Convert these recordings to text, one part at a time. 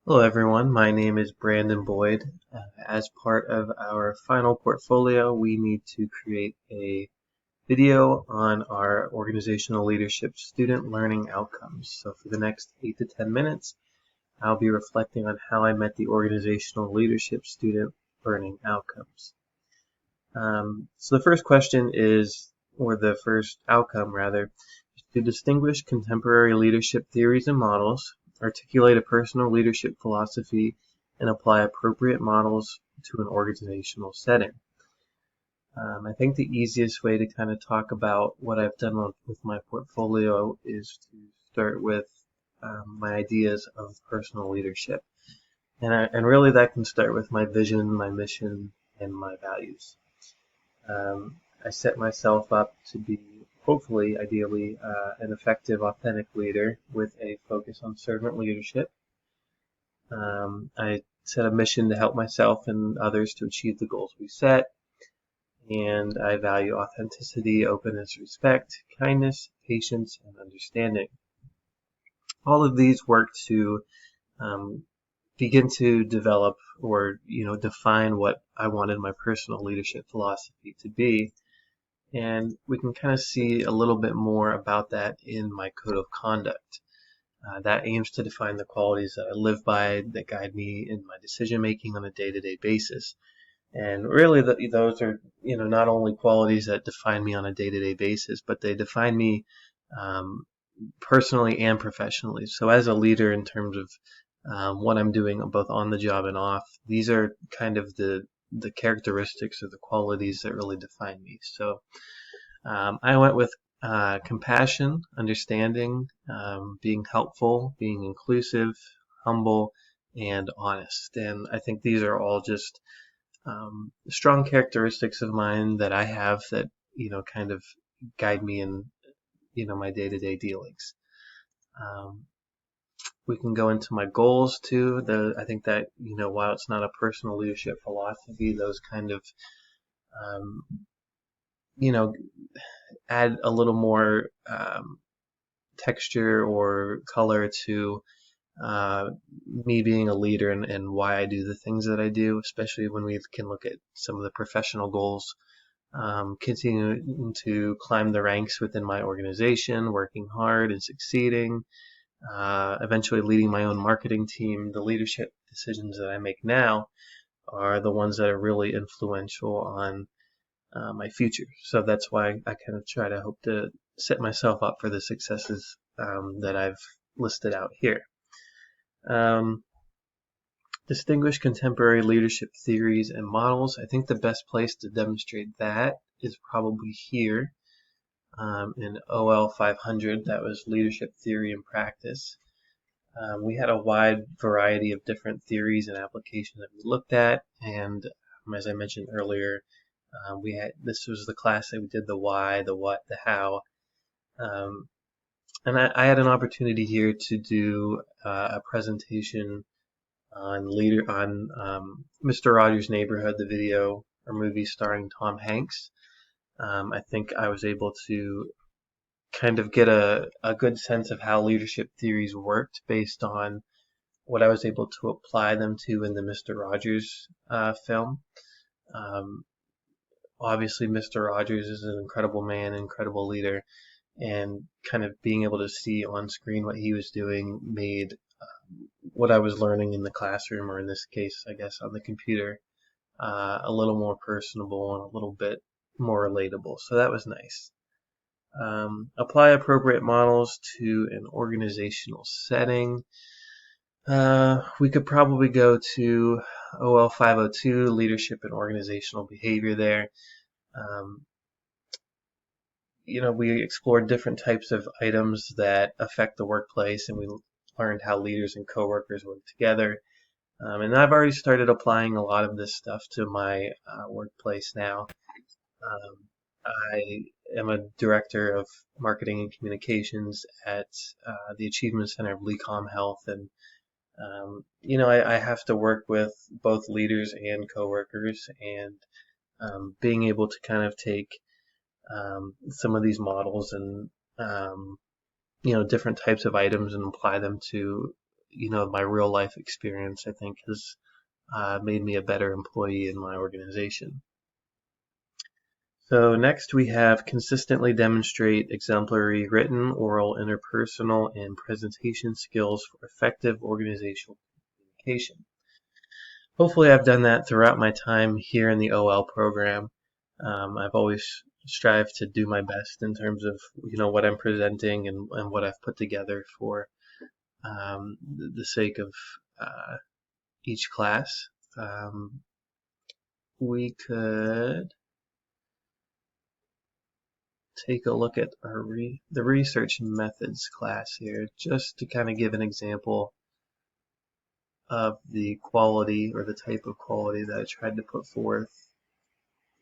Hello everyone, my name is Brandon Boyd. As part of our final portfolio, we need to create a video on our organizational leadership student learning outcomes. So for the next 8 to 10 minutes, I'll be reflecting on how I met the organizational leadership student learning outcomes. So the first question is, or the first outcome rather, is to distinguish contemporary leadership theories and models, articulate a personal leadership philosophy, and apply appropriate models to an organizational setting. I think the easiest way to kind of talk about what I've done with my portfolio is to start with my ideas of personal leadership. And really that can start with my vision, my mission, and my values. I set myself up to be, hopefully, ideally, an effective, authentic leader with a focus on servant leadership. I set a mission to help myself and others to achieve the goals we set. And I value authenticity, openness, respect, kindness, patience, and understanding. All of these work to begin to develop or define what I wanted my personal leadership philosophy to be. And we can kind of see a little bit more about that in my code of conduct. That aims to define the qualities that I live by, that guide me in my decision making on a day-to-day basis. And really, those are not only qualities that define me on a day-to-day basis, but they define me personally and professionally. So as a leader, in terms of what I'm doing both on the job and off, these are kind of the characteristics or the qualities that really define me. So I went with compassion, understanding, being helpful, being inclusive, humble, and honest. And I think these are all just strong characteristics of mine that I have that kind of guide me in my day-to-day dealings. We can go into my goals too. I think that while it's not a personal leadership philosophy, those kind of add a little more texture or color to me being a leader and why I do the things that I do, especially when we can look at some of the professional goals. Continuing to climb the ranks within my organization, working hard and succeeding, eventually leading my own marketing team. The leadership decisions that I make now are the ones that are really influential on my future. So that's why I kind of try to hope to set myself up for the successes that I've listed out here. Distinguish contemporary leadership theories and models. I think the best place to demonstrate that is probably here in OL 500. That was leadership theory and practice. We had a wide variety of different theories and applications that we looked at, and as I mentioned earlier, this was the class that we did the why, the what, the how, and I had an opportunity here to do a presentation on Mr. Rogers' Neighborhood, the video or movie starring Tom Hanks. I think I was able to kind of get a good sense of how leadership theories worked based on what I was able to apply them to in the Mr. Rogers film. Obviously, Mr. Rogers is an incredible man, incredible leader, and kind of being able to see on screen what he was doing made what I was learning in the classroom, or in this case, I guess, on the computer, a little more personable and a little bit more relatable. So that was nice. Apply appropriate models to an organizational setting. We could probably go to OL 502, leadership and organizational behavior there. We explored different types of items that affect the workplace, and we learned how leaders and coworkers work together. And I've already started applying a lot of this stuff to my workplace now. I am a director of marketing and communications at the Achievement Center of LeCom Health, and I have to work with both leaders and coworkers, and being able to kind of take some of these models and different types of items and apply them to my real life experience, I think, has made me a better employee in my organization. So next we have consistently demonstrate exemplary written, oral, interpersonal, and presentation skills for effective organizational communication. Hopefully I've done that throughout my time here in the OL program. I've always strived to do my best in terms of what I'm presenting and what I've put together for the sake of each class. We could take a look at the research methods class here, just to kind of give an example of the quality or the type of quality that I tried to put forth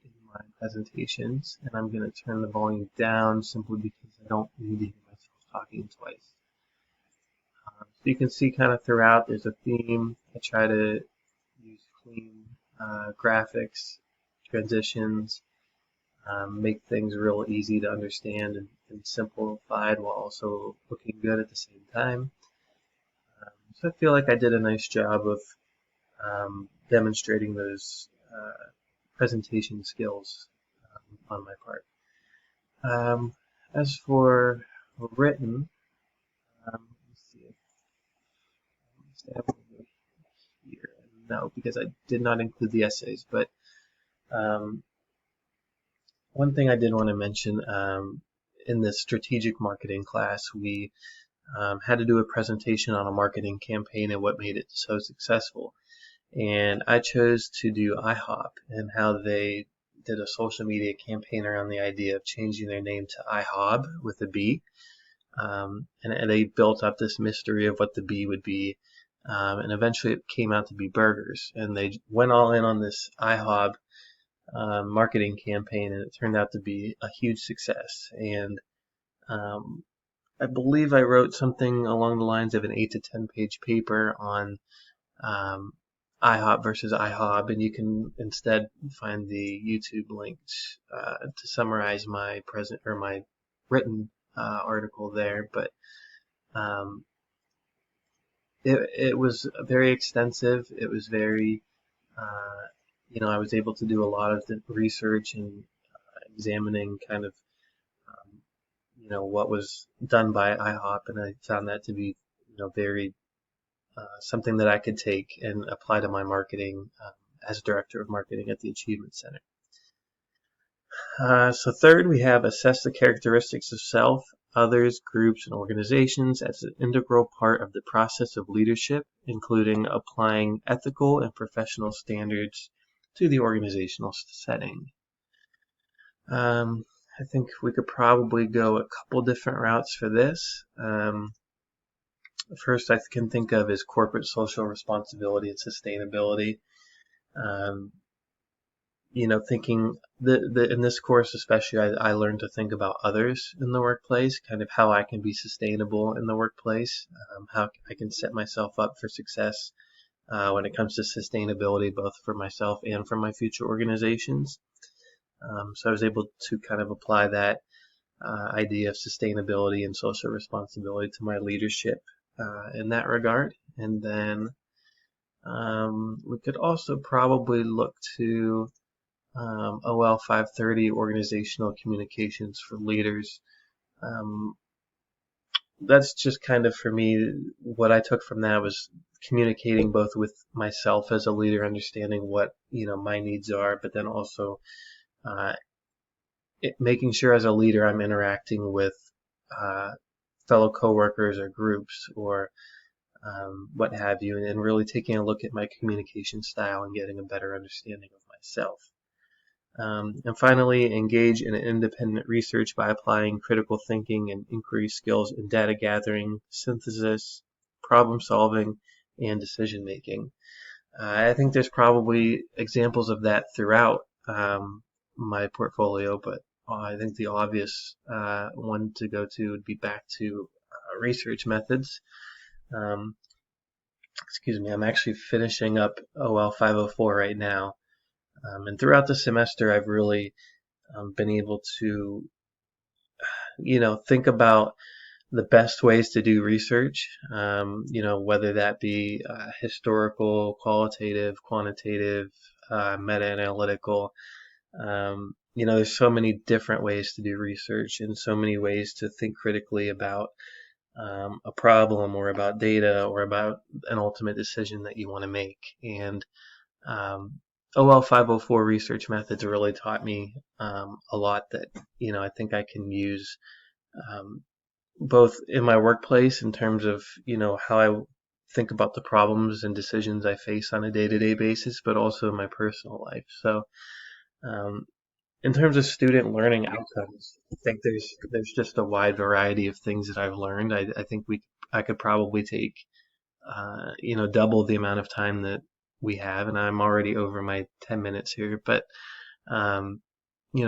in my presentations. And I'm going to turn the volume down simply because I don't need to hear myself talking twice. So you can see kind of throughout there's a theme. I try to use clean graphics, transitions, make things real easy to understand and simplified while also looking good at the same time. So I feel like I did a nice job of demonstrating those presentation skills on my part. As for written, let's see if I have it here. No, because I did not include the essays, but one thing I did want to mention, in the strategic marketing class, we had to do a presentation on a marketing campaign and what made it so successful. And I chose to do IHOP and how they did a social media campaign around the idea of changing their name to IHOB with a B. And they built up this mystery of what the B would be. And eventually it came out to be burgers. And they went all in on this IHOB marketing campaign, and it turned out to be a huge success. And I believe I wrote something along the lines of an 8 to 10 page paper on IHOP versus IHOB, and you can instead find the YouTube links to summarize my written article there. But it was very extensive. It was very I was able to do a lot of the research and examining kind of what was done by IHOP, and I found that to be very something that I could take and apply to my marketing as director of marketing at the Achievement Center. So third, we have assess the characteristics of self, others, groups, and organizations as an integral part of the process of leadership, including applying ethical and professional standards to the organizational setting. I think we could probably go a couple different routes for this. First I can think of is corporate social responsibility and sustainability. Thinking in this course especially, I learned to think about others in the workplace, kind of how I can be sustainable in the workplace, how I can set myself up for success when it comes to sustainability, both for myself and for my future organizations. So I was able to kind of apply that idea of sustainability and social responsibility to my leadership in that regard. And then we could also probably look to OL 530, organizational communications for leaders. That's just kind of, for me, what I took from that was communicating both with myself as a leader, understanding what my needs are, but then also making sure as a leader I'm interacting with fellow coworkers or groups or what have you, and really taking a look at my communication style and getting a better understanding of myself. And finally, engage in independent research by applying critical thinking and inquiry skills in data gathering, synthesis, problem solving, and decision making. I think there's probably examples of that throughout my portfolio, but I think the obvious one to go to would be back to research methods. Excuse me, I'm actually finishing up OL 504 right now. And throughout the semester, I've really been able to, think about the best ways to do research, whether that be historical, qualitative, quantitative, meta-analytical. There's so many different ways to do research and so many ways to think critically about a problem or about data or about an ultimate decision that you want to make. And OL 504 research methods really taught me a lot that, I think I can use both in my workplace in terms of, how I think about the problems and decisions I face on a day-to-day basis, but also in my personal life. So, um, in terms of student learning outcomes, I think there's just a wide variety of things that I've learned. I think I could probably take double the amount of time that we have, and I'm already over my 10 minutes here. But um,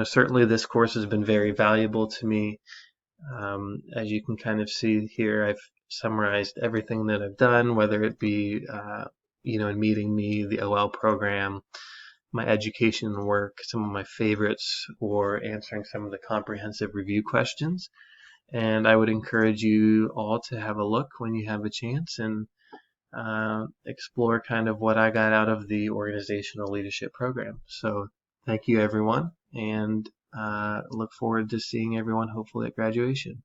certainly this course has been very valuable to me. As you can kind of see here, I've summarized everything that I've done, whether it be in Meeting Me, the OL program, my education work, some of my favorites, or answering some of the comprehensive review questions. And I would encourage you all to have a look when you have a chance and explore kind of what I got out of the organizational leadership program. So thank you, everyone, and look forward to seeing everyone hopefully at graduation.